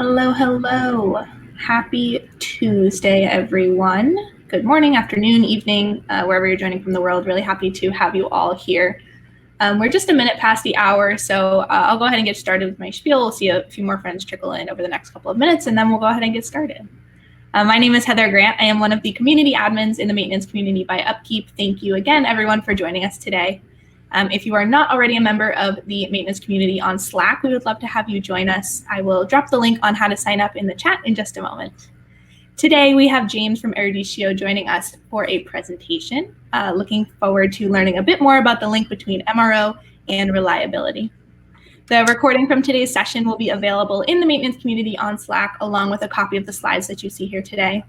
Hello, hello. Happy Tuesday, everyone. Good morning, afternoon, evening, wherever you're joining from the world. Really happy to have you all here. We're just a minute past the hour, so I'll go ahead and get started with my spiel. We'll see a few more friends trickle in over the next couple of minutes, and then we'll go ahead and get started. My name is Heather Grant. I am one of the community admins in the maintenance community by Upkeep. Thank you again, everyone, for joining us today. If you are not already a member of the maintenance community on Slack, we would love to have you join us. I will drop the link on how to sign up in the chat in just a moment. Today, we have James from Eruditio joining us for a presentation. Looking forward to learning a bit more about the link between MRO and reliability. The recording from today's session will be available in the maintenance community on Slack, along with a copy of the slides that you see here today.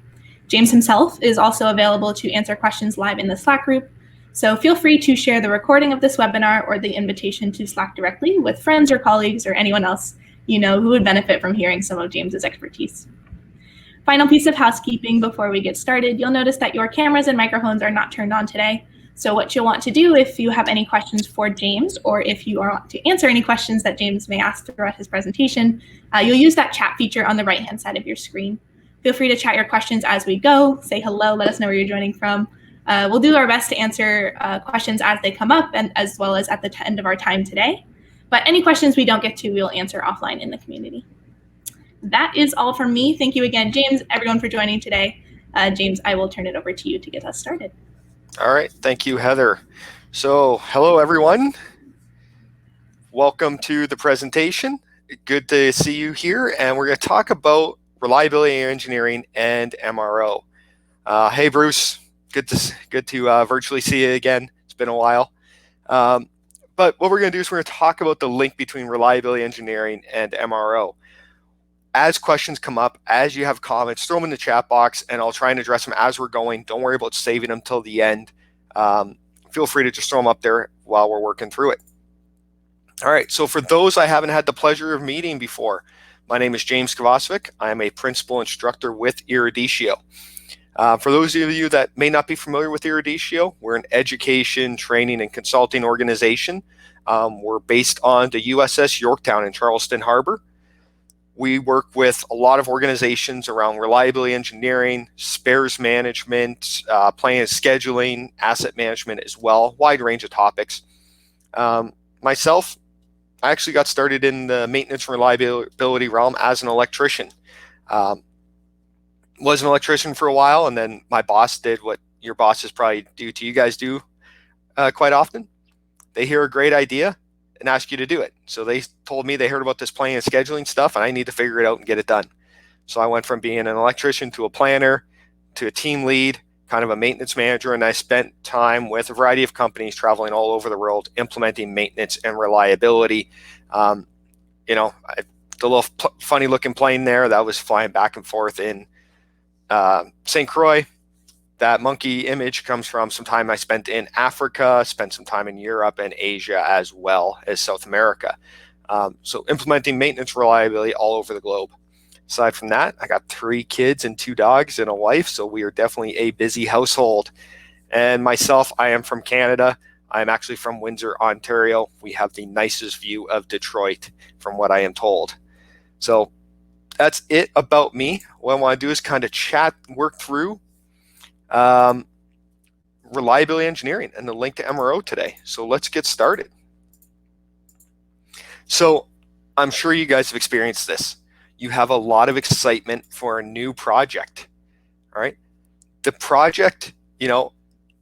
James himself is also available to answer questions live in the Slack group, so feel free to share the recording of this webinar or the invitation to Slack directly with friends or colleagues or anyone else you know who would benefit from hearing some of James's expertise. Final piece of housekeeping before we get started, you'll notice that your cameras and microphones are not turned on today. So what you'll want to do if you have any questions for James, or if you want to answer any questions that James may ask throughout his presentation, you'll use that chat feature on the right-hand side of your screen. Feel free to chat your questions as we go. Say hello, let us know where you're joining from. We'll do our best to answer questions as they come up, and as well as at the end of our time today. But any questions we don't get to, we'll answer offline in the community. That is all from me. Thank you again, James, everyone, for joining today. James, I will turn it over to you to get us started. All right, thank you, Heather. So, hello, everyone. Welcome to the presentation. Good to see you here, and we're going to talk about reliability engineering and MRO. Hey, Bruce. Good to virtually see you again. It's been a while. But what we're going to do is we're going to talk about the link between reliability engineering and MRO. As questions come up, as you have comments, throw them in the chat box, and I'll try and address them as we're going. Don't worry about saving them till the end. Feel free to just throw them up there while we're working through it. All right, so for those I haven't had the pleasure of meeting before, my name is James Kovacevic. I am a principal instructor with Eruditio. For those of you that may not be familiar with Eruditio, we're an education, training, and consulting organization. We're based on the USS Yorktown in Charleston Harbor. We work with a lot of organizations around reliability engineering, spares management, planning and scheduling, asset management as well, wide range of topics. Myself, I actually got started in the maintenance and reliability realm as an electrician. Was an electrician for a while, and then my boss did what your bosses probably do to you guys do quite often. They hear a great idea and ask you to do it. So they told me they heard about this planning and scheduling stuff, and I need to figure it out and get it done. So I went from being an electrician to a planner to a team lead, kind of a maintenance manager, and I spent time with a variety of companies traveling all over the world implementing maintenance and reliability. The little funny looking plane there, that was flying back and forth in St. Croix. That monkey image comes from some time I spent in Africa, spent some time in Europe and Asia as well as South America. So implementing maintenance reliability all over the globe. Aside from that, I got 3 kids and 2 dogs and a wife, so we are definitely a busy household. And myself, I am from Canada. I'm actually from Windsor, Ontario. We have the nicest view of Detroit from what I am told. So that's it about me. What I want to do is kind of chat, work through reliability engineering and the link to MRO today. So let's get started. So I'm sure you guys have experienced this. You have a lot of excitement for a new project, all right? The project,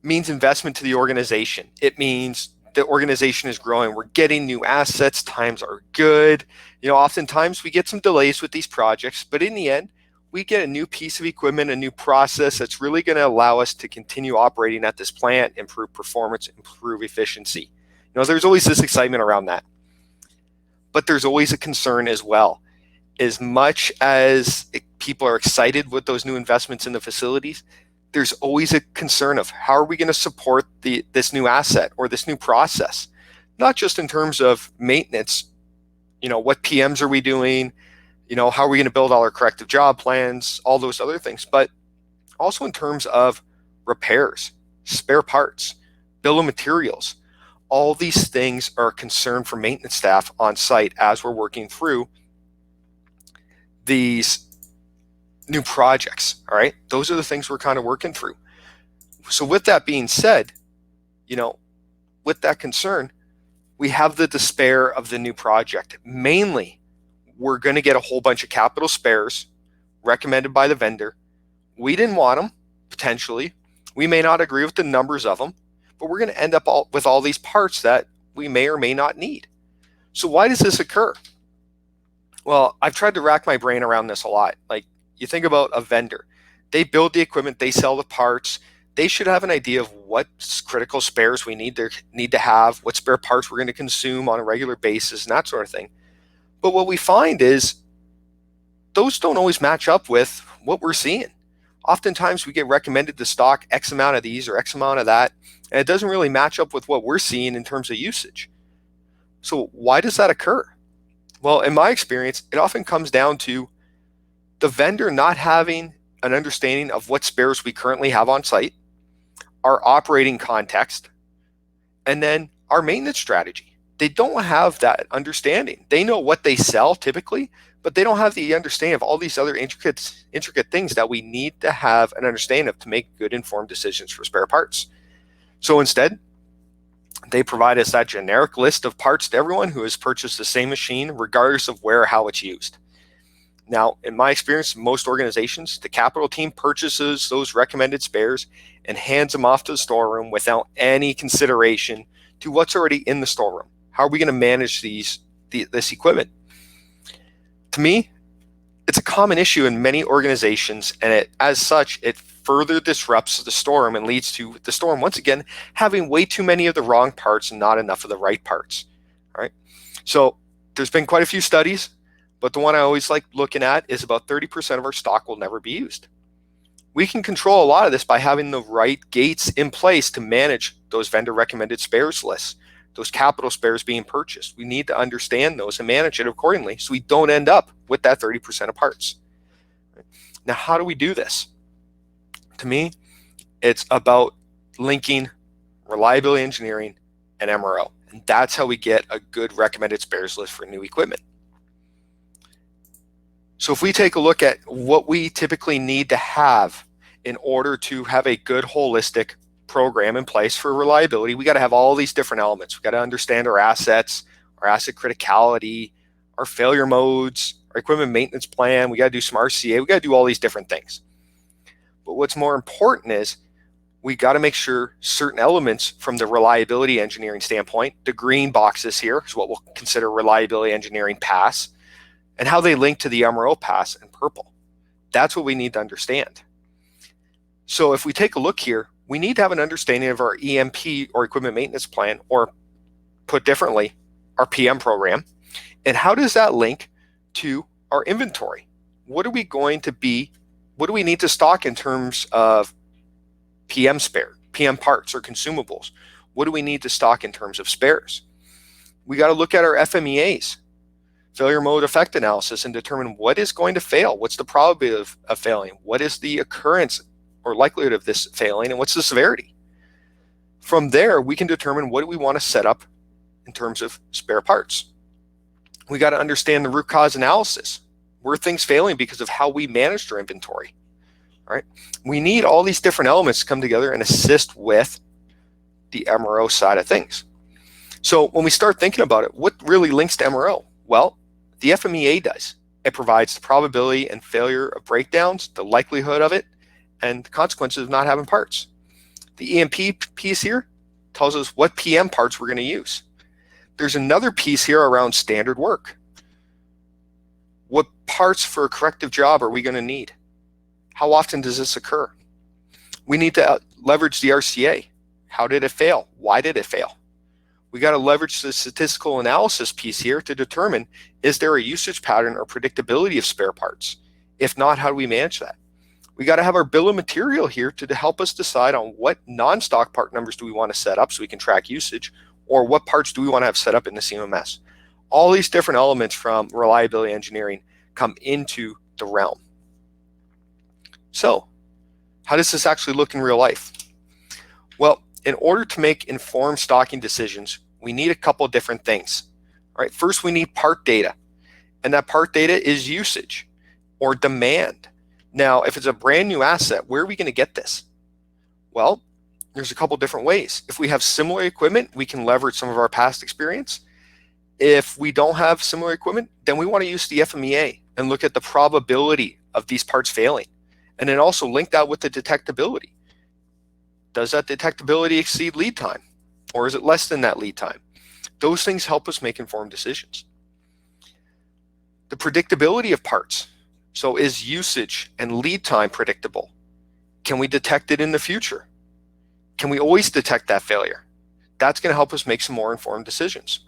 means investment to the organization. It means the organization is growing. We're getting new assets. Times are good. Oftentimes we get some delays with these projects, but in the end, we get a new piece of equipment, a new process that's really going to allow us to continue operating at this plant, improve performance, improve efficiency. There's always this excitement around that. But there's always a concern as well. As much as people are excited with those new investments in the facilities, there's always a concern of how are we going to support this new asset or this new process? Not just in terms of maintenance, what PMs are we doing? How are we going to build all our corrective job plans, all those other things, but also in terms of repairs, spare parts, bill of materials. All these things are a concern for maintenance staff on site as we're working through these new projects. All right, those are the things we're kind of working through. So with that being said, with that concern, we have the despair of the new project. Mainly, we're going to get a whole bunch of capital spares recommended by the vendor. We didn't want them, potentially. We may not agree with the numbers of them, but we're going to end up with all these parts that we may or may not need. So why does this occur? Well, I've tried to rack my brain around this a lot. Like, you think about a vendor. They build the equipment, they sell the parts. They should have an idea of what critical spares we need to have, what spare parts we're going to consume on a regular basis, and that sort of thing. But what we find is those don't always match up with what we're seeing. Oftentimes we get recommended to stock X amount of these or X amount of that, and it doesn't really match up with what we're seeing in terms of usage. So why does that occur? Well, in my experience, it often comes down to the vendor not having an understanding of what spares we currently have on site, our operating context, and then our maintenance strategy. They don't have that understanding. They know what they sell typically, but they don't have the understanding of all these other intricate things that we need to have an understanding of to make good informed decisions for spare parts. So instead, they provide us that generic list of parts to everyone who has purchased the same machine, regardless of where or how it's used. Now, in my experience, most organizations, the capital team purchases those recommended spares and hands them off to the storeroom without any consideration to what's already in the storeroom. How are we going to manage this equipment? To me, it's a common issue in many organizations, and as such, it further disrupts the storeroom and leads to the storeroom, once again, having way too many of the wrong parts and not enough of the right parts. All right. So there's been quite a few studies, but the one I always like looking at is about 30% of our stock will never be used. We can control a lot of this by having the right gates in place to manage those vendor recommended spares lists, those capital spares being purchased. We need to understand those and manage it accordingly so we don't end up with that 30% of parts. Now, how do we do this? To me, it's about linking reliability engineering and MRO. And that's how we get a good recommended spares list for new equipment. So if we take a look at what we typically need to have in order to have a good holistic program in place for reliability, we got to have all these different elements. We got to understand our assets, our asset criticality, our failure modes, our equipment maintenance plan. We got to do some RCA. We got to do all these different things. But what's more important is we got to make sure certain elements from the reliability engineering standpoint, the green boxes here is what we'll consider reliability engineering pass, and how they link to the MRO pass in purple. That's what we need to understand. So if we take a look here, we need to have an understanding of our EMP or equipment maintenance plan, or put differently, our PM program. And how does that link to our inventory? What are we going to be, what do we need to stock in terms of PM parts or consumables? What do we need to stock in terms of spares? We got to look at our FMEAs, failure mode effect analysis, and determine what is going to fail. What's the probability of failing? What is the occurrence or likelihood of this failing, and what's the severity? From there, we can determine what do we want to set up in terms of spare parts. We got to understand the root cause analysis. Were things failing because of how we managed our inventory? All right. We need all these different elements to come together and assist with the MRO side of things. So when we start thinking about it, what really links to MRO? Well, the FMEA does. It provides the probability and failure of breakdowns, the likelihood of it, and the consequences of not having parts. The EMP piece here tells us what PM parts we're going to use. There's another piece here around standard work. What parts for a corrective job are we going to need? How often does this occur? We need to leverage the RCA. How did it fail? Why did it fail? We got to leverage the statistical analysis piece here to determine, is there a usage pattern or predictability of spare parts? If not, how do we manage that? We got to have our bill of material here to help us decide on what non-stock part numbers do we want to set up so we can track usage, or what parts do we want to have set up in the CMMS. All these different elements from reliability engineering come into the realm. So, how does this actually look in real life? Well, in order to make informed stocking decisions, we need a couple of different things. All right, first we need part data, and that part data is usage. or demand. Now, if it's a brand new asset, where are we going to get this? Well, there's a couple different ways. If we have similar equipment, we can leverage some of our past experience. If we don't have similar equipment, then we want to use the FMEA and look at the probability of these parts failing. And then also link that with the detectability. Does that detectability exceed lead time? Or is it less than that lead time? Those things help us make informed decisions. The predictability of parts. So is usage and lead time predictable? Can we detect it in the future? Can we always detect that failure? That's going to help us make some more informed decisions.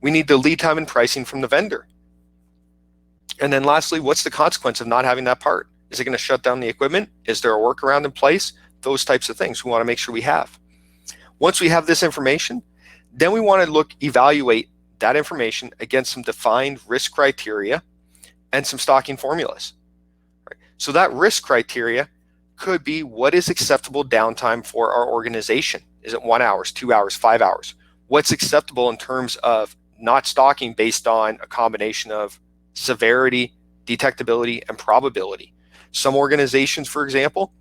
We need the lead time and pricing from the vendor. And then lastly, what's the consequence of not having that part? Is it going to shut down the equipment? Is there a workaround in place? Those types of things we want to make sure we have. Once we have this information, then we want to evaluate that information against some defined risk criteria and some stocking formulas. Right? So that risk criteria could be, what is acceptable downtime for our organization? Is it 1 hour, 2 hours, 5 hours? What's acceptable in terms of not stocking based on a combination of severity, detectability, and probability? Some organizations, for example,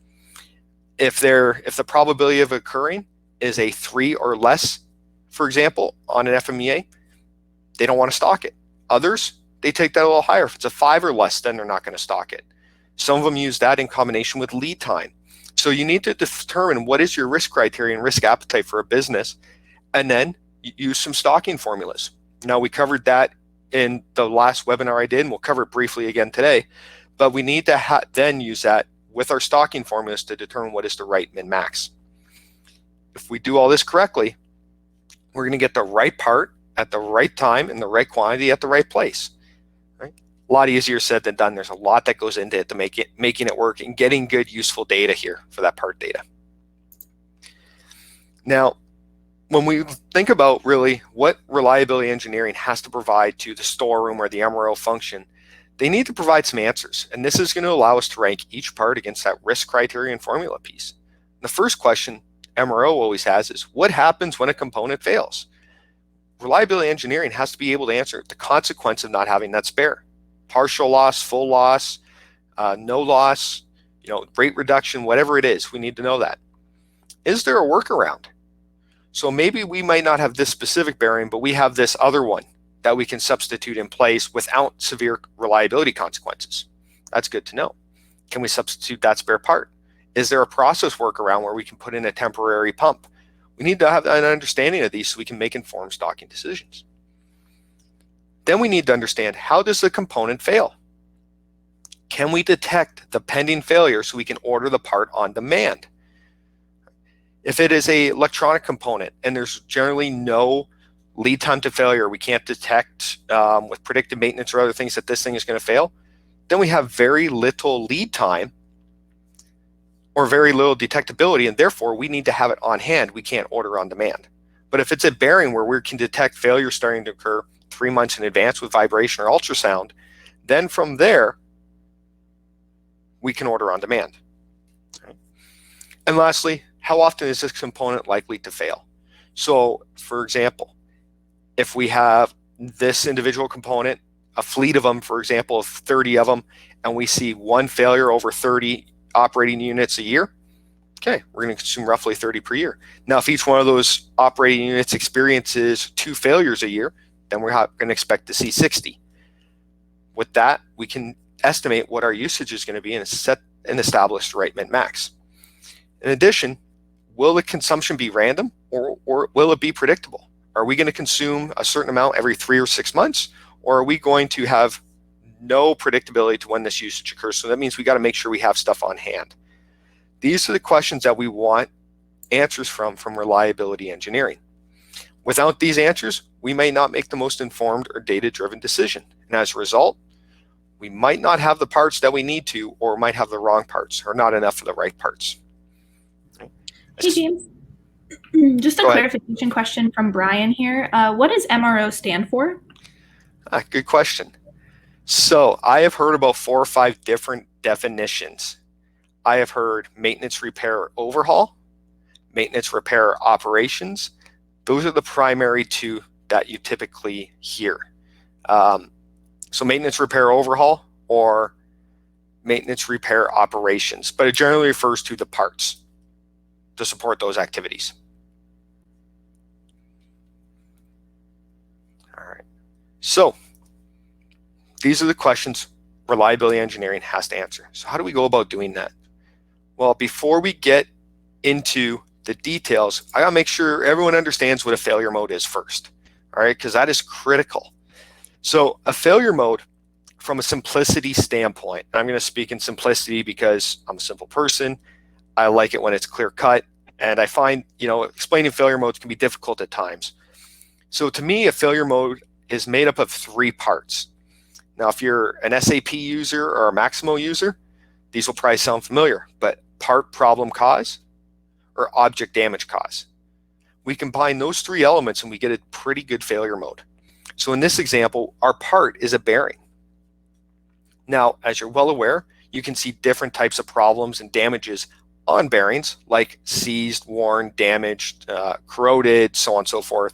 if the probability of occurring is a 3 or less, for example, on an FMEA, they don't want to stock it. Others, they take that a little higher. If it's a 5 or less, then they're not going to stock it. Some of them use that in combination with lead time. So you need to determine what is your risk criteria and risk appetite for a business, and then use some stocking formulas. Now, we covered that in the last webinar I did, and we'll cover it briefly again today, but we need to then use that with our stocking formulas to determine what is the right min-max. If we do all this correctly, we're going to get the right part at the right time in the right quantity at the right place. Right? A lot easier said than done. There's a lot that goes into it to making it work and getting good, useful data here for that part data. Now, when we think about really what reliability engineering has to provide to the storeroom or the MRO function, they need to provide some answers. And this is going to allow us to rank each part against that risk criteria and formula piece. The first question MRO always has is, what happens when a component fails? Reliability engineering has to be able to answer the consequence of not having that spare. Partial loss, full loss, no loss, rate reduction, whatever it is, we need to know that. Is there a workaround? So maybe we might not have this specific bearing, but we have this other one that we can substitute in place without severe reliability consequences. That's good to know. Can we substitute that spare part? Is there a process workaround where we can put in a temporary pump? We need to have an understanding of these so we can make informed stocking decisions. Then we need to understand, how does the component fail? Can we detect the pending failure so we can order the part on demand? If it is an electronic component and there's generally no lead time to failure, we can't detect with predictive maintenance or other things that this thing is going to fail, then we have very little lead time or very little detectability, and therefore we need to have it on hand. We can't order on demand. But if it's a bearing where we can detect failure starting to occur 3 months in advance with vibration or ultrasound, then from there we can order on demand. Okay. And lastly, how often is this component likely to fail? So, for example, if we have this individual component, a fleet of them, for example, of 30 of them, and we see one failure over 30 operating units a year, okay, we're going to consume roughly 30 per year. Now, if each one of those operating units experiences 2 failures a year, then we're going to expect to see 60. With that, we can estimate what our usage is going to be and set an established right min-max. In addition, will the consumption be random or will it be predictable? Are we going to consume a certain amount every 3 or 6 months, or are we going to have no predictability to when this usage occurs? So that means we got to make sure we have stuff on hand. These are the questions that we want answers from reliability engineering. Without these answers, we may not make the most informed or data-driven decision. And as a result, we might not have the parts that we need to, or might have the wrong parts, or not enough of the right parts. Hey, James. Just a clarification question from Brian here. What does MRO stand for? Good question. So I have heard about 4 or 5 different definitions. I have heard maintenance, repair, overhaul, maintenance, repair, operations. Those are the primary 2 that you typically hear. So maintenance, repair, overhaul, or maintenance repair operations, but it generally refers to the parts to support those activities. All right, so these are the questions reliability engineering has to answer. So how do we go about doing that? Well, before we get into the details, I gotta make sure everyone understands what a failure mode is first, all right, because that is critical. So a failure mode, from a simplicity standpoint, I'm going to speak in simplicity because I'm a simple person. I like it when it's clear cut, and I find, explaining failure modes can be difficult at times. So to me, a failure mode is made up of 3 parts. Now, if you're an SAP user or a Maximo user, these will probably sound familiar, but part problem cause or object damage cause. We combine those 3 elements and we get a pretty good failure mode. So in this example, our part is a bearing. Now, as you're well aware, you can see different types of problems and damages on bearings, like seized, worn, damaged, corroded, so on and so forth.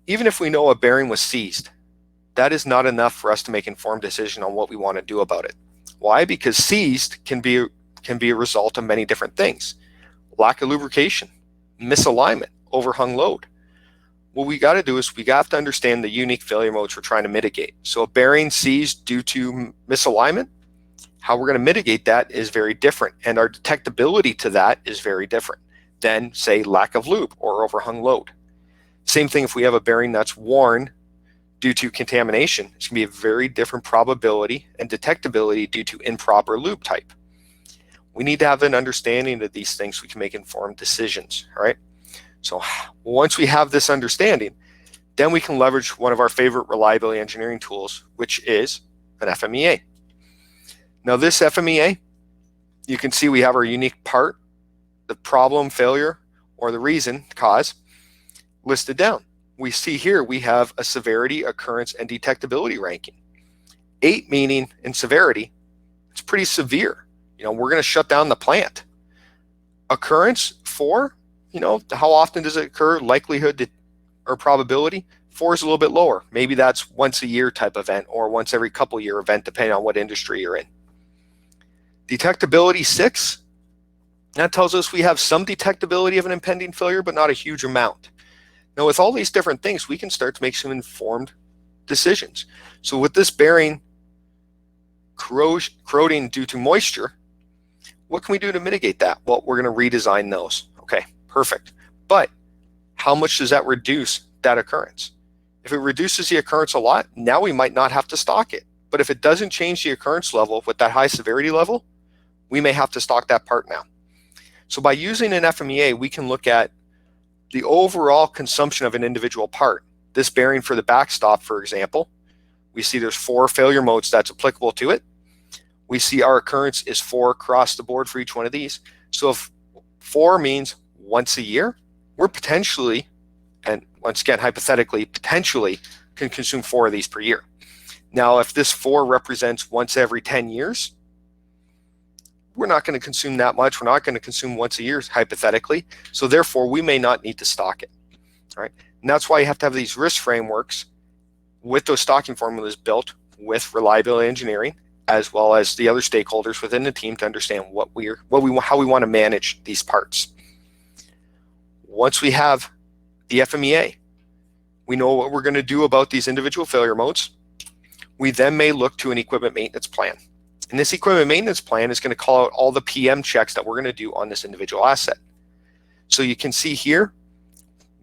Even if we know a bearing was seized, that is not enough for us to make an informed decision on what we want to do about it. Why? Because seized can be a result of many different things. Lack of lubrication, misalignment, overhung load. What we got to do is we have to understand the unique failure modes we're trying to mitigate. So a bearing seized due to misalignment, how we're going to mitigate that is very different, and our detectability to that is very different than, say, lack of lube or overhung load. Same thing if we have a bearing that's worn due to contamination. It's going to be a very different probability and detectability due to improper lube type. We need to have an understanding of these things so we can make informed decisions, all right? So once we have this understanding, then we can leverage one of our favorite reliability engineering tools, which is an FMEA. Now this FMEA, you can see we have our unique part, the problem, failure, or the reason, cause, listed down. We see here we have a severity, occurrence, and detectability ranking. 8 meaning in severity, it's pretty severe. We're going to shut down the plant. Occurrence, 4, how often does it occur? Likelihood or probability? 4 is a little bit lower. Maybe that's once a year type event or once every couple year event, depending on what industry you're in. Detectability, 6. That tells us we have some detectability of an impending failure, but not a huge amount. Now, with all these different things, we can start to make some informed decisions. So with this bearing corroding due to moisture, what can we do to mitigate that? Well, we're going to redesign those. Okay, perfect. But how much does that reduce that occurrence? If it reduces the occurrence a lot, now we might not have to stock it. But if it doesn't change the occurrence level with that high severity level, we may have to stock that part now. So by using an FMEA, we can look at the overall consumption of an individual part. This bearing for the backstop, for example, we see there's 4 failure modes that's applicable to it. We see our occurrence is 4 across the board for each one of these. So if 4 means once a year, we're potentially, and once again, hypothetically, potentially can consume 4 of these per year. Now, if this 4 represents once every 10 years, we're not going to consume that much. We're not going to consume once a year, hypothetically. So therefore, we may not need to stock it. All right. And that's why you have to have these risk frameworks with those stocking formulas built with reliability engineering, as well as the other stakeholders within the team to understand how we want to manage these parts. Once we have the FMEA, we know what we're going to do about these individual failure modes. We then may look to an equipment maintenance plan. And this equipment maintenance plan is going to call out all the PM checks that we're going to do on this individual asset. So you can see here,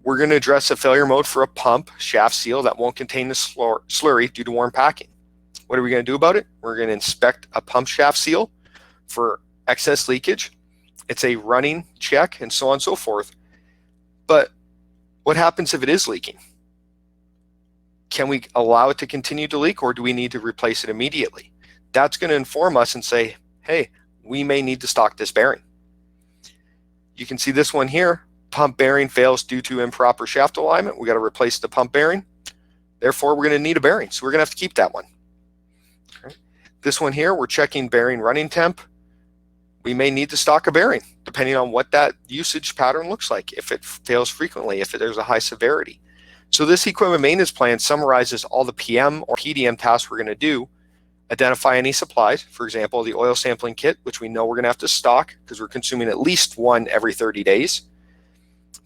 we're going to address a failure mode for a pump shaft seal that won't contain the slurry due to worn packing. What are we going to do about it? We're going to inspect a pump shaft seal for excess leakage. It's a running check and so on and so forth. But what happens if it is leaking? Can we allow it to continue to leak, or do we need to replace it immediately? That's going to inform us and say, hey, we may need to stock this bearing. You can see this one here, pump bearing fails due to improper shaft alignment. We got to replace the pump bearing. Therefore, we're going to need a bearing. So we're going to have to keep that one. Okay. This one here, we're checking bearing running temp. We may need to stock a bearing, depending on what that usage pattern looks like, if it fails frequently, if there's a high severity. So this equipment maintenance plan summarizes all the PM or PDM tasks we're going to do, identify any supplies, for example, the oil sampling kit, which we know we're going to have to stock because we're consuming at least one every 30 days,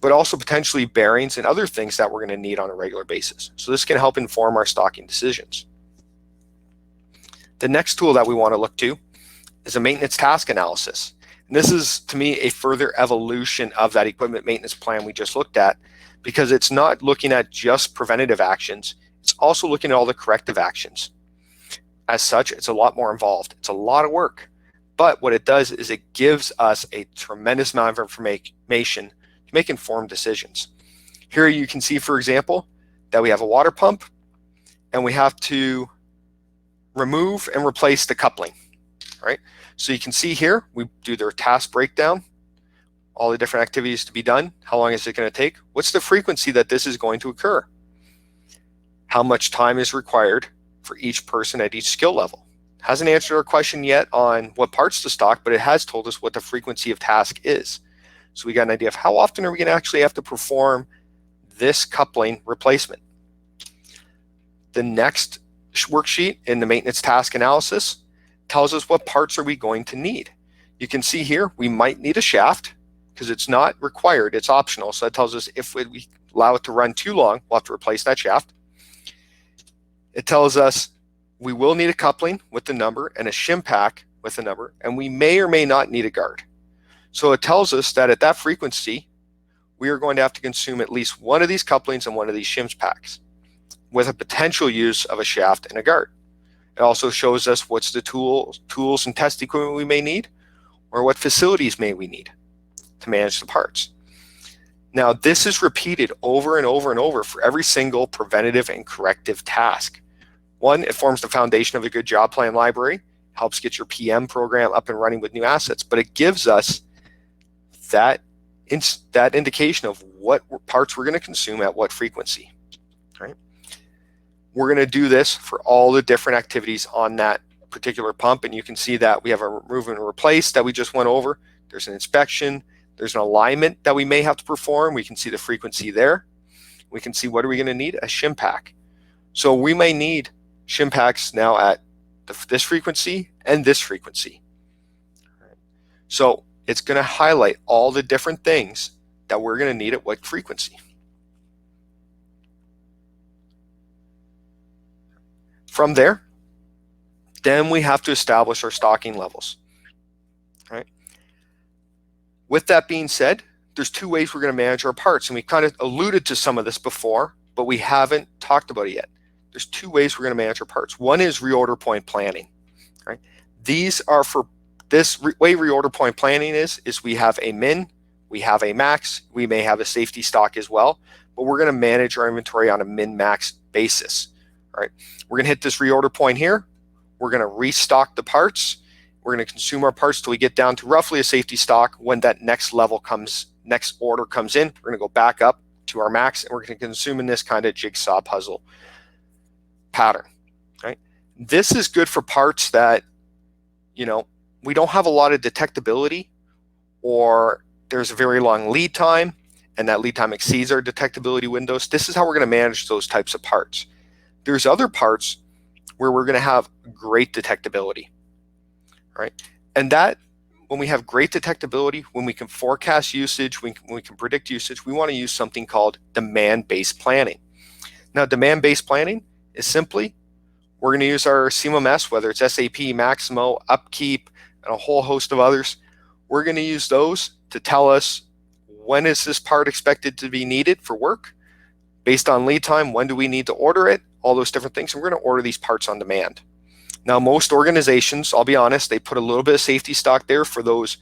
but also potentially bearings and other things that we're going to need on a regular basis. So this can help inform our stocking decisions. The next tool that we want to look to is a maintenance task analysis. And this is, to me, a further evolution of that equipment maintenance plan we just looked at, because it's not looking at just preventative actions, it's also looking at all the corrective actions. As such, it's a lot more involved. It's a lot of work. But what it does is it gives us a tremendous amount of information to make informed decisions. Here you can see, for example, that we have a water pump and we have to remove and replace the coupling, right? So you can see here, we do their task breakdown, all the different activities to be done. How long is it going to take? What's the frequency that this is going to occur? How much time is required for each person at each skill level? Hasn't answered our question yet on what parts to stock, but it has told us what the frequency of task is. So we got an idea of how often are we going to actually have to perform this coupling replacement. The next worksheet in the maintenance task analysis tells us what parts are we going to need. You can see here we might need a shaft because it's not required, it's optional. So that tells us if we allow it to run too long, we'll have to replace that shaft. It tells us we will need a coupling with the number and a shim pack with the number, and we may or may not need a guard. So it tells us that at that frequency, we are going to have to consume at least one of these couplings and one of these shims packs, with a potential use of a shaft and a guard. It also shows us what's the tools and test equipment we may need, or what facilities may we need to manage the parts. Now, this is repeated over and over and over for every single preventative and corrective task. One, it forms the foundation of a good job plan library, helps get your PM program up and running with new assets, but it gives us that indication of what parts we're going to consume at what frequency, right? We're going to do this for all the different activities on that particular pump, and you can see that we have a remove and replace that we just went over. There's an inspection. There's an alignment that we may have to perform. We can see the frequency there. We can see what are we going to need? A shim pack. So we may need shim packs now at this frequency and this frequency. So it's going to highlight all the different things that we're going to need at what frequency. From there, then we have to establish our stocking levels. Right? With that being said, there's two ways we're going to manage our parts, and we kind of alluded to some of this before, but we haven't talked about it yet. There's two ways we're going to manage our parts. One is reorder point planning. Right? These are for this way reorder point planning is we have a min, we have a max, we may have a safety stock as well, but we're going to manage our inventory on a min-max basis. Right? We're going to hit this reorder point here. We're going to restock the parts. We're going to consume our parts till we get down to roughly a safety stock. When that next order comes in, we're going to go back up to our max, and we're going to consume in this kind of jigsaw puzzle pattern. Right? This is good for parts that, we don't have a lot of detectability, or there's a very long lead time, and that lead time exceeds our detectability windows. This is how we're going to manage those types of parts. There's other parts where we're going to have great detectability, right? And that, when we have great detectability, when we can forecast usage, when we can predict usage, we want to use something called demand-based planning. Now, demand-based planning is simply, we're going to use our CMMS, whether it's SAP, Maximo, Upkeep, and a whole host of others. We're going to use those to tell us when is this part expected to be needed for work, based on lead time, when do we need to order it, all those different things. And we're going to order these parts on demand. Now, most organizations, I'll be honest, they put a little bit of safety stock there for those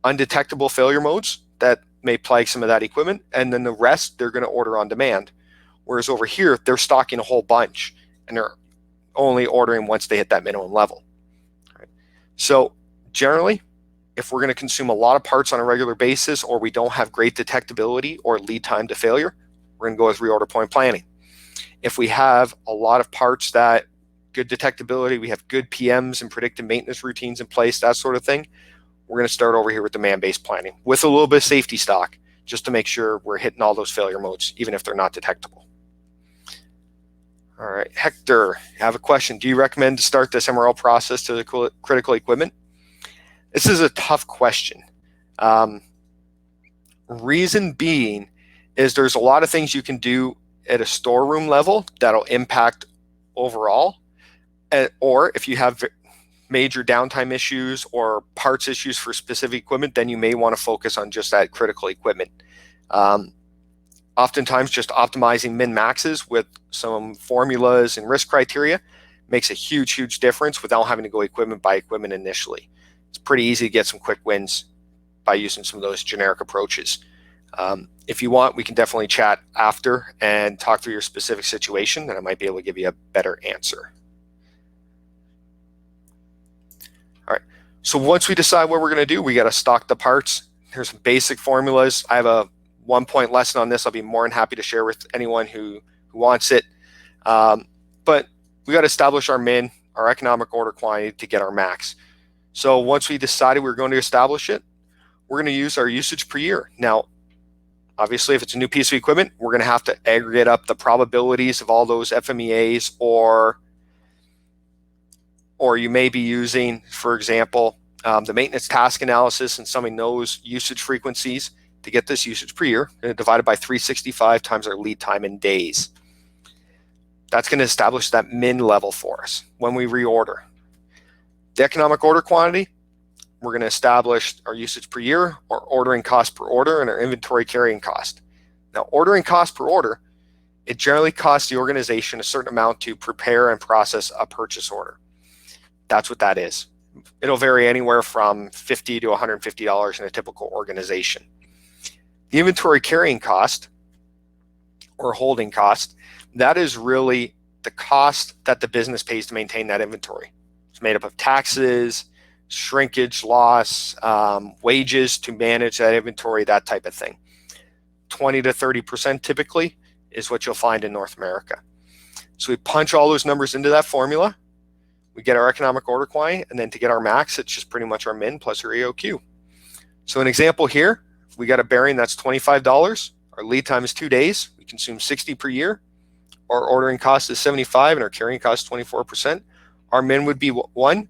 undetectable failure modes that may plague some of that equipment, and then the rest they're going to order on demand. Whereas over here, they're stocking a whole bunch, and they're only ordering once they hit that minimum level. Right? So generally, if we're going to consume a lot of parts on a regular basis, or we don't have great detectability or lead time to failure, we're going to go with reorder point planning. If we have a lot of parts that good detectability, we have good PMs and predictive maintenance routines in place, that sort of thing, we're going to start over here with demand-based planning with a little bit of safety stock, just to make sure we're hitting all those failure modes, even if they're not detectable. All right, Hector, I have a question. Do you recommend to start this MRO process to the critical equipment? This is a tough question. Reason being is there's a lot of things you can do at a storeroom level that'll impact overall. Or if you have major downtime issues or parts issues for specific equipment, then you may want to focus on just that critical equipment. Oftentimes just optimizing min-maxes with some formulas and risk criteria makes a huge difference without having to go equipment by equipment initially. It's pretty easy to get some quick wins by using some of those generic approaches. If you want, we can definitely chat after and talk through your specific situation, and I might be able to give you a better answer. All right, so once we decide what we're going to do, we got to stock the parts. Here's some basic formulas. I have a 1-point lesson on this. I'll be more than happy to share with anyone who wants it. But we got to establish our min, our economic order quantity to get our max. So once we decided we're going to establish it, we're going to use our usage per year. Now, obviously, if it's a new piece of equipment, we're going to have to aggregate up the probabilities of all those FMEAs, or you may be using, for example, the maintenance task analysis and some of those usage frequencies to get this usage per year, divided by 365 times our lead time in days. That's going to establish that min level for us when we reorder. The economic order quantity, we're going to establish our usage per year, our ordering cost per order, and our inventory carrying cost. Now, ordering cost per order, it generally costs the organization a certain amount to prepare and process a purchase order. That's what that is. It'll vary anywhere from $50 to $150 in a typical organization. The inventory carrying cost, or holding cost, that is really the cost that the business pays to maintain that inventory. It's made up of taxes, shrinkage, loss, wages to manage that inventory, that type of thing. 20 to 30% typically is what you'll find in North America. So we punch all those numbers into that formula, we get our economic order quantity, and then to get our max, it's just pretty much our min plus our EOQ. So an example here, if we got a bearing that's $25, our lead time is 2 days, we consume 60 per year, our ordering cost is 75 and our carrying cost is 24%. Our min would be 1.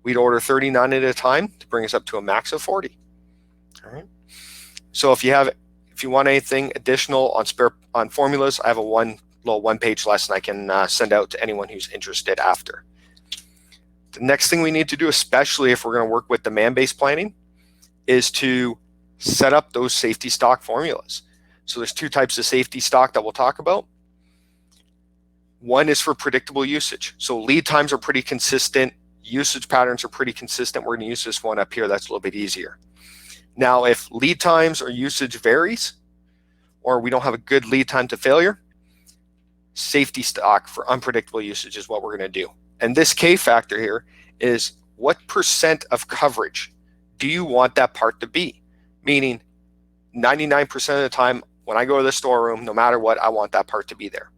We'd order 39 at a time to bring us up to a max of 40. All right. So if you want anything additional on formulas, I have a one-page lesson I can send out to anyone who's interested after. The next thing we need to do, especially if we're going to work with demand-based planning, is to set up those safety stock formulas. So there's 2 types of safety stock that we'll talk about. One is for predictable usage. So lead times are pretty consistent. Usage patterns are pretty consistent. We're going to use this one up here. That's a little bit easier. Now, if lead times or usage varies, or we don't have a good lead time to failure, safety stock for unpredictable usage is what we're going to do. And this K factor here is what % of coverage do you want that part to be? Meaning 99% of the time when I go to the storeroom, no matter what, I want that part to be there.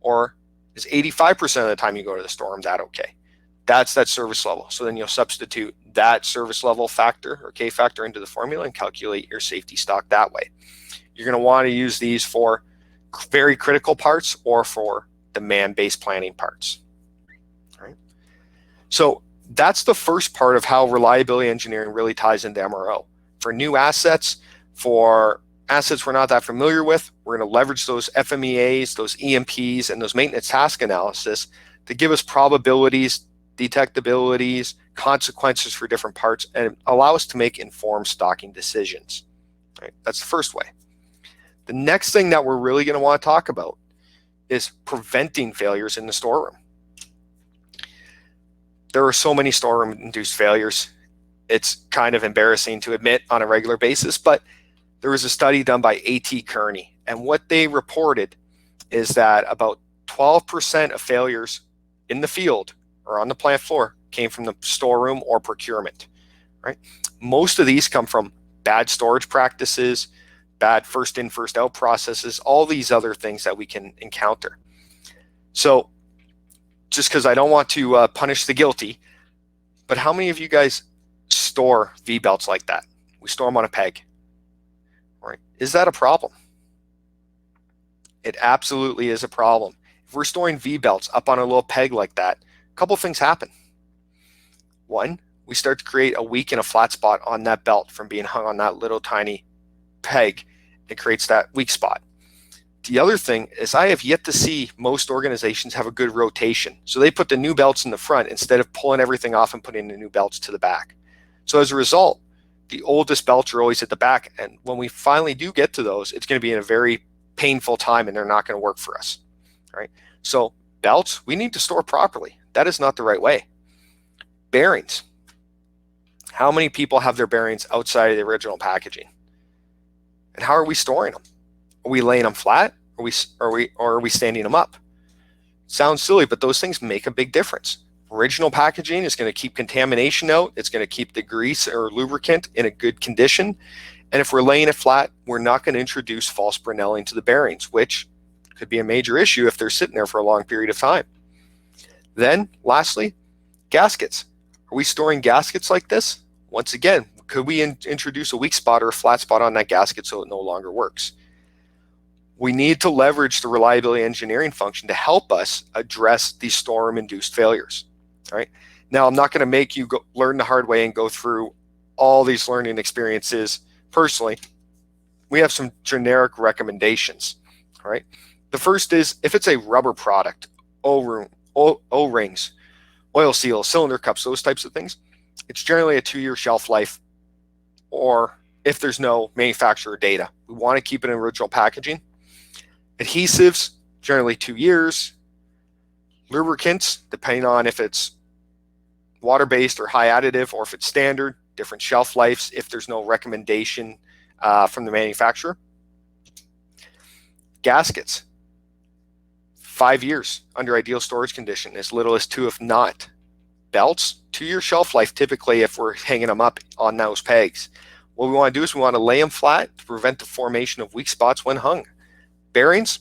Or is 85% of the time you go to the storeroom that okay? That's that service level. So then you'll substitute that service level factor or K factor into the formula and calculate your safety stock that way. You're going to want to use these for very critical parts or for demand-based planning parts. All right. So that's the first part of how reliability engineering really ties into MRO. For new assets, for assets we're not that familiar with, we're going to leverage those FMEAs, those EMPs, and those maintenance task analysis to give us probabilities, detectabilities, consequences for different parts, and allow us to make informed stocking decisions. Right? That's the first way. The next thing that we're really going to want to talk about is preventing failures in the storeroom. There are so many storeroom-induced failures. It's kind of embarrassing to admit on a regular basis, but there was a study done by A.T. Kearney, and what they reported is that about 12% of failures in the field or on the plant floor came from the storeroom or procurement. Right? Most of these come from bad storage practices, bad first in, first out processes, all these other things that we can encounter. So just because I don't want to punish the guilty, but how many of you guys store V-belts like that? We store them on a peg. Right? Is that a problem? It absolutely is a problem. If we're storing V-belts up on a little peg like that, a couple things happen. One, we start to create a weak and a flat spot on that belt from being hung on that little tiny peg. It creates that weak spot. The other thing is I have yet to see most organizations have a good rotation. So they put the new belts in the front instead of pulling everything off and putting the new belts to the back. So as a result, the oldest belts are always at the back. And when we finally do get to those, it's going to be in a very painful time and they're not going to work for us. All right. So belts, we need to store properly. That is not the right way. Bearings. How many people have their bearings outside of the original packaging? And how are we storing them? Are we laying them flat? Or are we standing them up? Sounds silly, but those things make a big difference. Original packaging is going to keep contamination out. It's going to keep the grease or lubricant in a good condition. And if we're laying it flat, we're not going to introduce false Brinelling to the bearings, which could be a major issue if they're sitting there for a long period of time. Then, lastly, gaskets. Are we storing gaskets like this? Once again, could we introduce a weak spot or a flat spot on that gasket so it no longer works? We need to leverage the reliability engineering function to help us address these storm-induced failures. All right. Now, I'm not going to make you learn the hard way and go through all these learning experiences personally. We have some generic recommendations. All right. The first is if it's a rubber product, O-rings, oil seals, cylinder cups, those types of things, it's generally a 2-year shelf life, or if there's no manufacturer data. We want to keep it in original packaging. Adhesives, generally 2 years. Lubricants, depending on if it's water-based or high additive, or if it's standard, different shelf lives if there's no recommendation from the manufacturer. Gaskets, 5 years under ideal storage condition, as little as 2 if not. Belts, 2-year shelf life typically if we're hanging them up on those pegs. What we want to do is we want to lay them flat to prevent the formation of weak spots when hung. Bearings,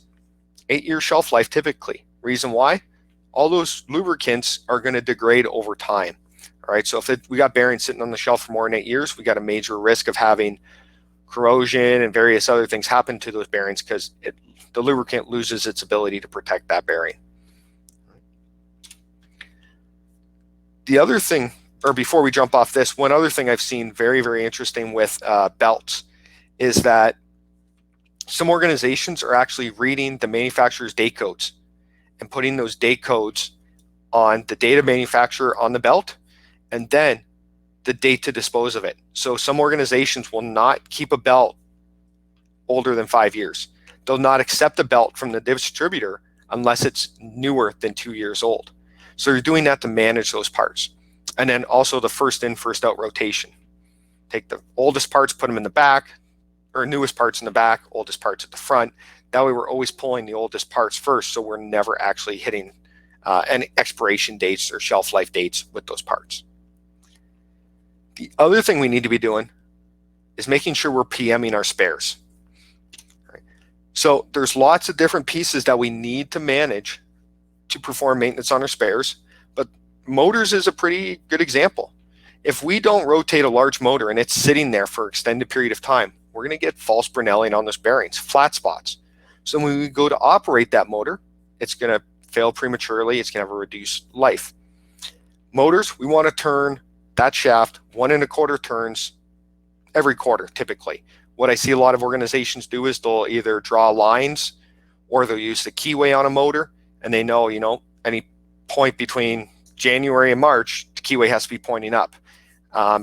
8-year shelf life typically. Reason why? All those lubricants are going to degrade over time. All right, so if we got bearings sitting on the shelf for more than 8 years, we got a major risk of having corrosion and various other things happen to those bearings because the lubricant loses its ability to protect that bearing. The other thing, or before we jump off this, one other thing I've seen very, very interesting with belts is that some organizations are actually reading the manufacturer's date codes and putting those date codes on the date of manufacturer on the belt and then the date to dispose of it. So some organizations will not keep a belt older than 5 years. They'll not accept a belt from the distributor unless it's newer than 2 years old. So you're doing that to manage those parts. And then also the first in, first out rotation. Take the oldest parts, put them in the back, or newest parts in the back, oldest parts at the front. That way we're always pulling the oldest parts first, so we're never actually hitting any expiration dates or shelf life dates with those parts. The other thing we need to be doing is making sure we're PMing our spares. Right. So there's lots of different pieces that we need to manage to perform maintenance on our spares, but motors is a pretty good example. If we don't rotate a large motor and it's sitting there for an extended period of time, we're going to get false Brinelling on those bearings, flat spots. So when we go to operate that motor, it's going to fail prematurely. It's going to have a reduced life. Motors, we want to turn that shaft 1 1/4 turns every quarter, typically. What I see a lot of organizations do is they'll either draw lines or they'll use the keyway on a motor, and they know, any point between January and March, the keyway has to be pointing up.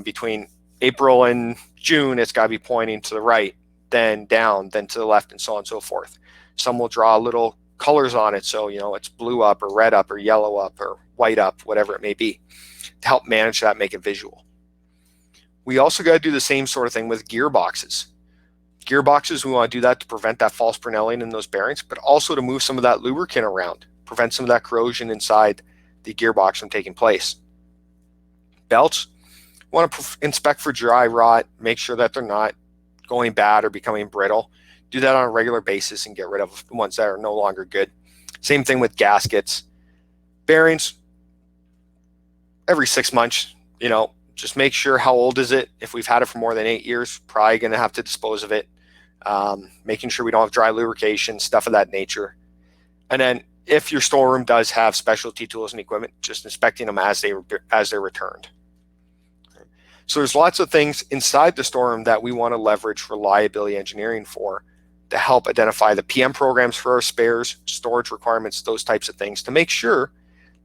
Between April and June, it's got to be pointing to the right, then down, then to the left, and so on and so forth. Some will draw little colors on it, so it's blue up or red up or yellow up or white up, whatever it may be, to help manage that, make it visual. We also got to do the same sort of thing with gearboxes. Gearboxes, we want to do that to prevent that false Brinelling in those bearings, but also to move some of that lubricant around, prevent some of that corrosion inside the gearbox from taking place. Belts, we want to inspect for dry rot, make sure that they're not going bad or becoming brittle. Do that on a regular basis and get rid of the ones that are no longer good. Same thing with gaskets. Bearings, every 6 months, just make sure how old is it. If we've had it for more than 8 years, probably going to have to dispose of it. Making sure we don't have dry lubrication, stuff of that nature. And then if your storeroom does have specialty tools and equipment, just inspecting them as they're returned. So there's lots of things inside the storeroom that we want to leverage reliability engineering for to help identify the PM programs for our spares, storage requirements, those types of things, to make sure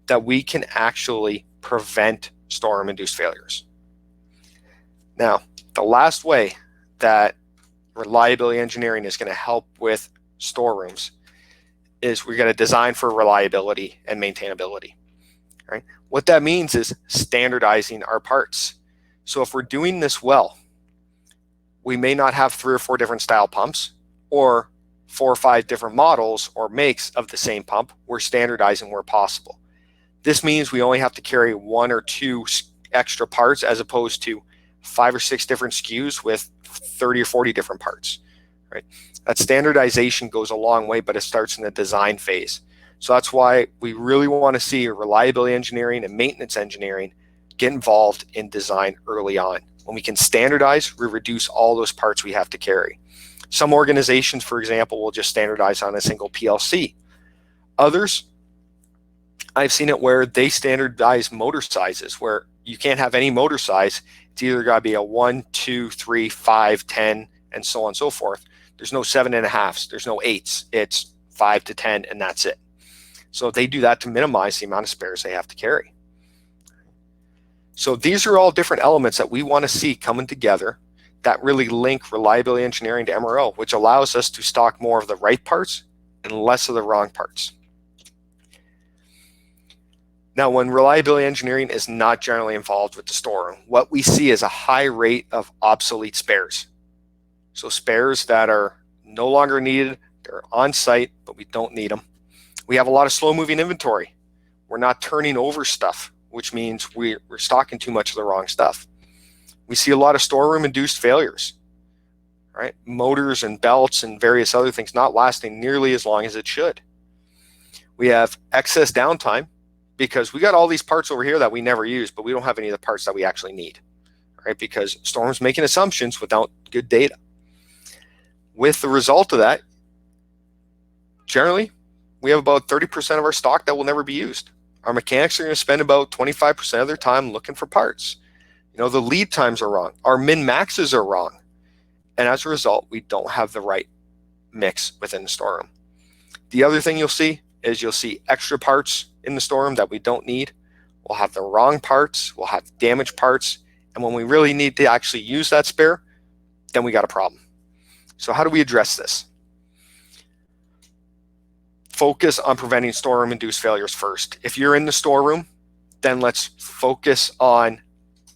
that we can actually prevent storeroom-induced failures. Now, the last way that reliability engineering is going to help with storerooms is we're going to design for reliability and maintainability. Right? What that means is standardizing our parts. So if we're doing this well, we may not have 3 or 4 different style pumps or 4 or 5 different models or makes of the same pump. We're standardizing where possible. This means we only have to carry 1 or 2 extra parts as opposed to 5 or 6 different SKUs with 30 or 40 different parts. Right? That standardization goes a long way, but it starts in the design phase. So that's why we really want to see reliability engineering and maintenance engineering get involved in design early on. When we can standardize, we reduce all those parts we have to carry. Some organizations, for example, will just standardize on a single PLC. Others, I've seen it where they standardize motor sizes, where you can't have any motor size. It's either got to be a 1, 2, 3, 5, 10, and so on and so forth. There's no 7.5s, there's no 8s. It's 5 to 10, and that's it. So they do that to minimize the amount of spares they have to carry. So these are all different elements that we want to see coming together that really link reliability engineering to MRO, which allows us to stock more of the right parts and less of the wrong parts. Now, when reliability engineering is not generally involved with the storeroom, what we see is a high rate of obsolete spares. So spares that are no longer needed, they're on site, but we don't need them. We have a lot of slow-moving inventory. We're not turning over stuff, which means we're stocking too much of the wrong stuff. We see a lot of storeroom-induced failures, right? Motors and belts and various other things not lasting nearly as long as it should. We have excess downtime because we got all these parts over here that we never use, but we don't have any of the parts that we actually need, right? Because storerooms making assumptions without good data. With the result of that, generally, we have about 30% of our stock that will never be used. Our mechanics are going to spend about 25% of their time looking for parts. The lead times are wrong. Our min-maxes are wrong. And as a result, we don't have the right mix within the storeroom. The other thing you'll see is you'll see extra parts in the storeroom that we don't need. We'll have the wrong parts. We'll have damaged parts. And when we really need to actually use that spare, then we got a problem. So how do we address this? Focus on preventing storeroom-induced failures first. If you're in the storeroom, then let's focus on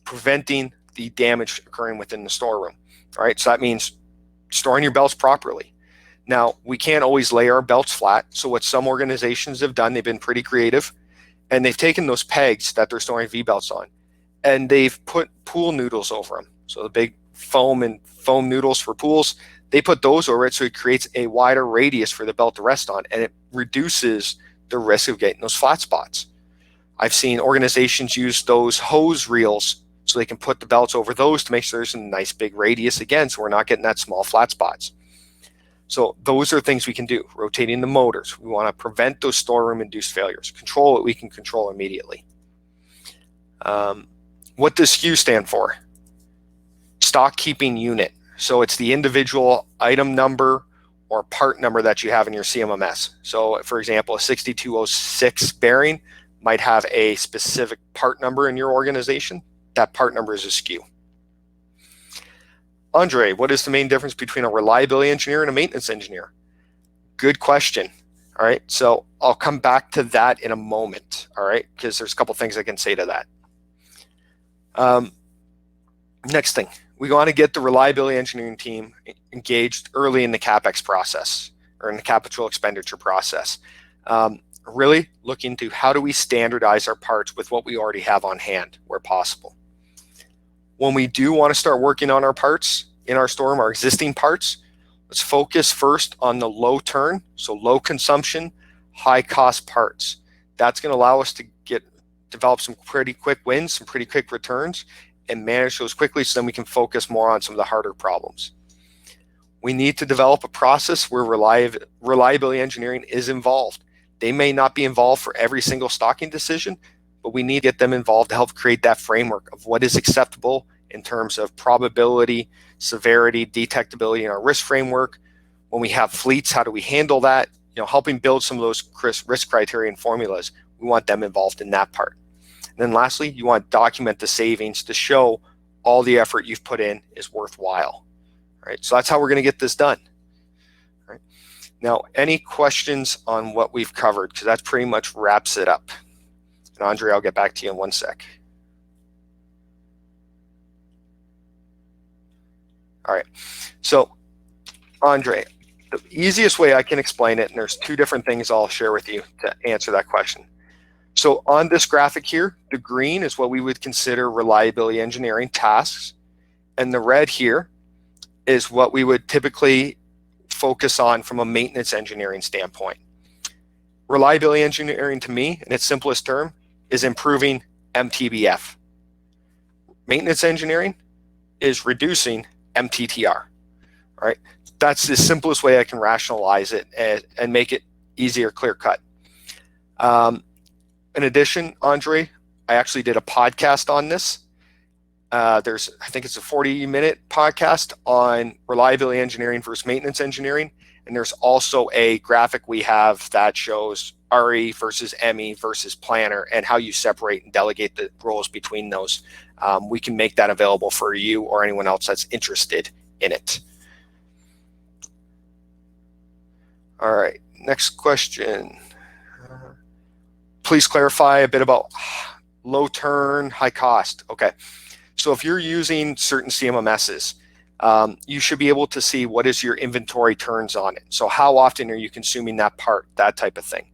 preventing the damage occurring within the storeroom. All right, so that means storing your belts properly. Now, we can't always lay our belts flat. So what some organizations have done, they've been pretty creative, and they've taken those pegs that they're storing V-belts on, and they've put pool noodles over them. So the big foam noodles for pools, they put those over it so it creates a wider radius for the belt to rest on, and it reduces the risk of getting those flat spots. I've seen organizations use those hose reels so they can put the belts over those to make sure there's a nice big radius again, so we're not getting that small flat spots. So those are things we can do. Rotating the motors. We want to prevent those storeroom-induced failures. Control what we can control immediately. What does SKU stand for? Stock keeping unit. So it's the individual item number or part number that you have in your CMMS. So for example, a 6206 bearing might have a specific part number in your organization. That part number is a SKU. Andre, what is the main difference between a reliability engineer and a maintenance engineer? Good question. All right, so I'll come back to that in a moment, all right, because there's a couple things I can say to that. Next thing, we want to get the reliability engineering team engaged early in the CapEx process or in the capital expenditure process. Really look into how do we standardize our parts with what we already have on hand where possible. When we do want to start working on our parts in our storeroom, our existing parts, let's focus first on the low turn, so low consumption, high cost parts. That's going to allow us to develop some pretty quick wins, some pretty quick returns, and manage those quickly so then we can focus more on some of the harder problems. We need to develop a process where reliability engineering is involved. They may not be involved for every single stocking decision, but we need to get them involved to help create that framework of what is acceptable in terms of probability, severity, detectability in our risk framework. When we have fleets, how do we handle that? Helping build some of those risk criteria and formulas. We want them involved in that part. And then lastly, you want to document the savings to show all the effort you've put in is worthwhile. All right, so that's how we're going to get this done. All right. Now, any questions on what we've covered? Because that pretty much wraps it up. And Andre, I'll get back to you in one sec. All right, so Andre, the easiest way I can explain it, and there's two different things I'll share with you to answer that question. So on this graphic here, the green is what we would consider reliability engineering tasks, and the red here is what we would typically focus on from a maintenance engineering standpoint. Reliability engineering, to me, in its simplest term, is improving MTBF. Maintenance engineering is reducing MTTR. All right, that's the simplest way I can rationalize it and make it easier, clear cut. In addition, Andre, I actually did a podcast on this. I think it's a 40-minute podcast on reliability engineering versus maintenance engineering. And there's also a graphic we have that shows RE versus ME versus planner and how you separate and delegate the roles between those. We can make that available for you or anyone else that's interested in it. All right, next question. Please clarify a bit about low turn, high cost. Okay, so if you're using certain CMMSs, you should be able to see what is your inventory turns on it. So how often are you consuming that part, that type of thing.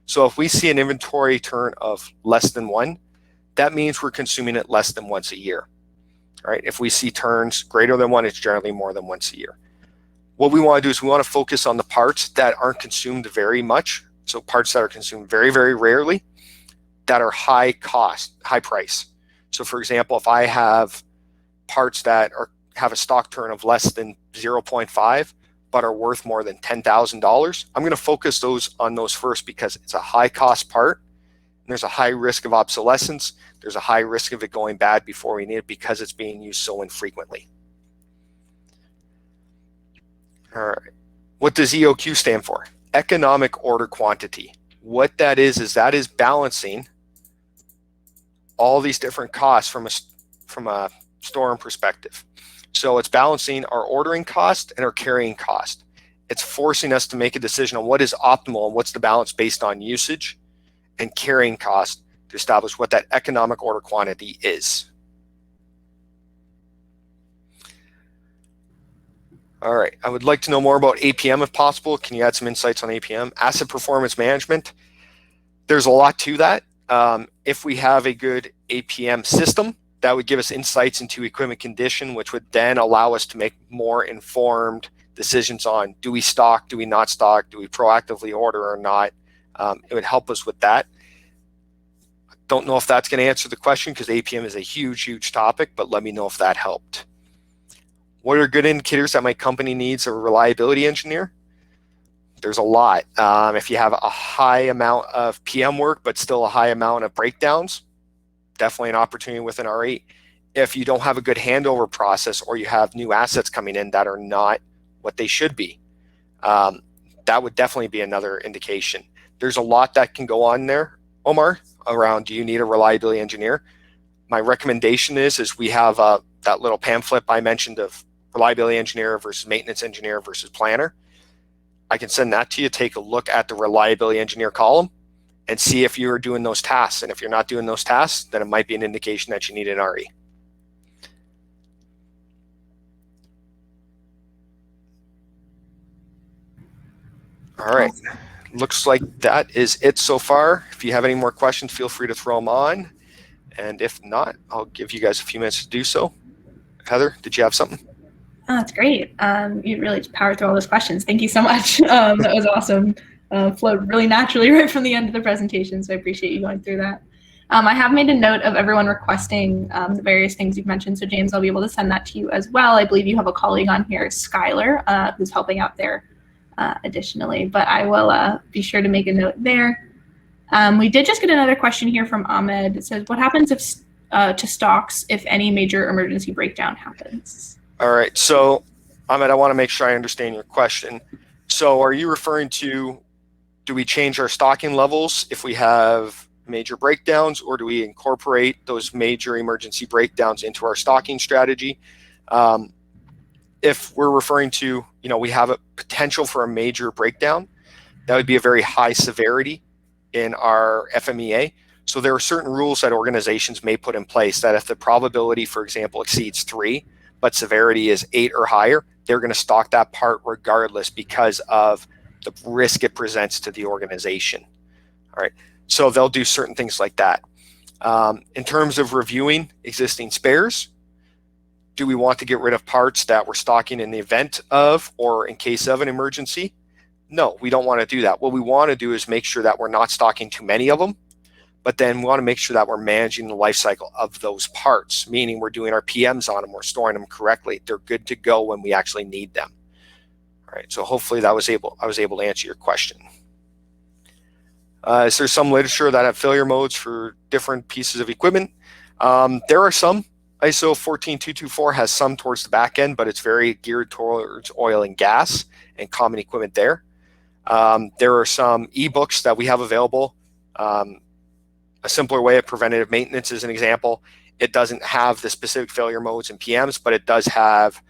So if we see an inventory turn of less than 1, that means we're consuming it less than once a year. All right, if we see turns greater than 1, it's generally more than once a year. What we want to do is we want to focus on the parts that aren't consumed very much. So parts that are consumed very, very rarely, that are high cost, high price. So for example, if I have parts that have a stock turn of less than 0.5, but are worth more than $10,000, I'm going to focus on those first because it's a high cost part. And there's a high risk of obsolescence. There's a high risk of it going bad before we need it because it's being used so infrequently. All right. What does EOQ stand for? Economic order quantity. What that is balancing all these different costs from a storm perspective. So it's balancing our ordering cost and our carrying cost. It's forcing us to make a decision on what is optimal and what's the balance based on usage and carrying cost to establish what that economic order quantity is. All right, I would like to know more about APM if possible. Can you add some insights on APM? Asset performance management. There's a lot to that. If we have a good APM system, that would give us insights into equipment condition, which would then allow us to make more informed decisions on do we stock, do we not stock, do we proactively order or not. It would help us with that. Don't know if that's going to answer the question because APM is a huge, huge topic, but let me know if that helped. What are good indicators that my company needs a reliability engineer? There's a lot. If you have a high amount of PM work, but still a high amount of breakdowns, definitely an opportunity with an R8. If you don't have a good handover process or you have new assets coming in that are not what they should be, that would definitely be another indication. There's a lot that can go on there, Omar, around do you need a reliability engineer? My recommendation is we have that little pamphlet I mentioned of reliability engineer versus maintenance engineer versus planner. I can send that to you. Take a look at the reliability engineer column and see if you're doing those tasks. And if you're not doing those tasks, then it might be an indication that you need an RE. All right. Looks like that is it so far. If you have any more questions, feel free to throw them on. And if not, I'll give you guys a few minutes to do so. Heather, did you have something? Oh, that's great. You really powered through all those questions. Thank you so much. That was awesome. Flowed really naturally right from the end of the presentation, so I appreciate you going through that. I have made a note of everyone requesting the various things you've mentioned, so James, I'll be able to send that to you as well. I believe you have a colleague on here, Skylar, who's helping out there additionally, but I will be sure to make a note there. We did just get another question here from Ahmed. It says, what happens to stocks if any major emergency breakdown happens? All right, so Ahmed, I want to make sure I understand your question. So are you referring to, do we change our stocking levels if we have major breakdowns, or do we incorporate those major emergency breakdowns into our stocking strategy? If we're referring to, we have a potential for a major breakdown, that would be a very high severity in our FMEA. So there are certain rules that organizations may put in place that if the probability, for example, exceeds 3, but severity is 8 or higher, they're going to stock that part regardless because of the risk it presents to the organization. All right, so they'll do certain things like that. In terms of reviewing existing spares, do we want to get rid of parts that we're stocking in the event of or in case of an emergency? No, we don't want to do that. What we want to do is make sure that we're not stocking too many of them, but then we want to make sure that we're managing the life cycle of those parts, meaning we're doing our PMs on them, we're storing them correctly. They're good to go when we actually need them. All right, so hopefully I was able to answer your question. Is there some literature that have failure modes for different pieces of equipment? There are some. ISO 14224 has some towards the back end, but it's very geared towards oil and gas and common equipment there. There are some ebooks that we have available. A simpler way of preventative maintenance is an example. It doesn't have the specific failure modes and PMs, but it does have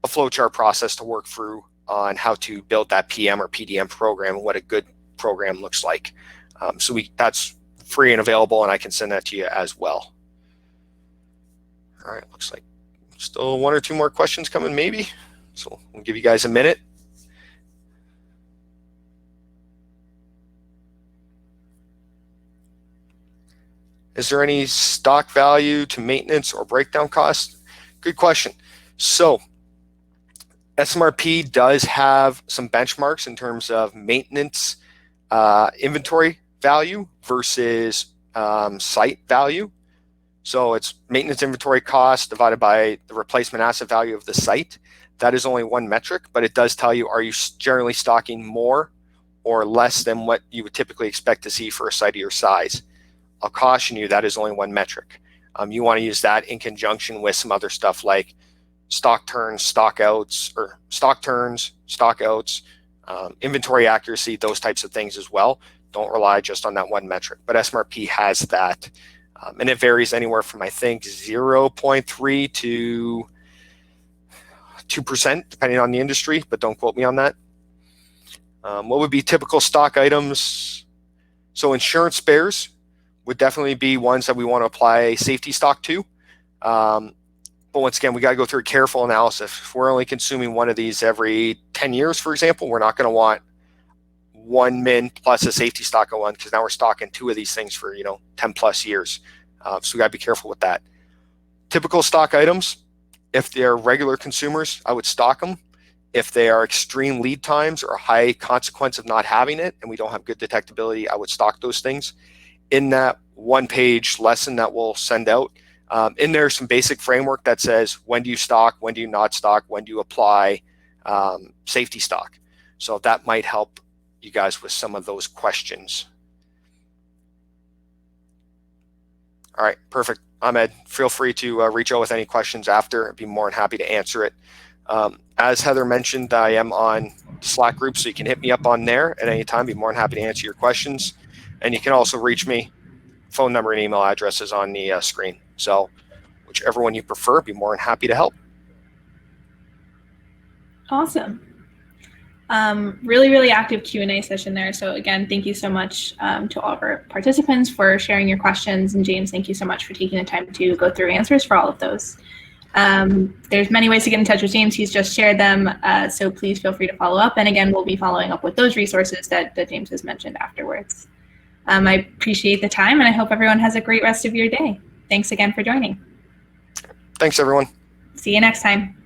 a flowchart process to work through on how to build that PM or PDM program and what a good program looks like. So that's free and available, and I can send that to you as well. All right, looks like still 1 or 2 more questions coming maybe. So we'll give you guys a minute. Is there any stock value to maintenance or breakdown costs? Good question. So SMRP does have some benchmarks in terms of maintenance inventory value versus site value. So it's maintenance inventory cost divided by the replacement asset value of the site. That is only one metric, but it does tell you, are you generally stocking more or less than what you would typically expect to see for a site of your size? I'll caution you, that is only one metric. You want to use that in conjunction with some other stuff like stock turns, stock outs, or stock turns, stock outs, inventory accuracy, those types of things as well. Don't rely just on that one metric, but SMRP has that. And it varies anywhere from, I think, 0.3 to 2%, depending on the industry, but don't quote me on that. What would be typical stock items? So insurance spares would definitely be ones that we want to apply safety stock to. But once again, we got to go through a careful analysis. If we're only consuming one of these every 10 years, for example, we're not going to want 1 min plus a safety stock of one, because now we're stocking 2 of these things for 10 plus years. So we got to be careful with that. Typical stock items, if they're regular consumers, I would stock them. If they are extreme lead times or a high consequence of not having it and we don't have good detectability, I would stock those things. In that 1-page lesson that we'll send out, in there some basic framework that says when do you stock, when do you not stock, when do you apply safety stock. So that might help you guys with some of those questions. All right, perfect. Ahmed, feel free to reach out with any questions after. I'd be more than happy to answer it. As Heather mentioned, I am on Slack group, so you can hit me up on there at any time. Be more than happy to answer your questions. And you can also reach me. Phone number and email address is on the screen. So whichever one you prefer, be more than happy to help. Awesome. Really, really active Q&A session there. So again, thank you so much to all of our participants for sharing your questions. And James, thank you so much for taking the time to go through answers for all of those. There's many ways to get in touch with James. He's just shared them. So please feel free to follow up. And again, we'll be following up with those resources that James has mentioned afterwards. I appreciate the time, and I hope everyone has a great rest of your day. Thanks again for joining. Thanks, everyone. See you next time.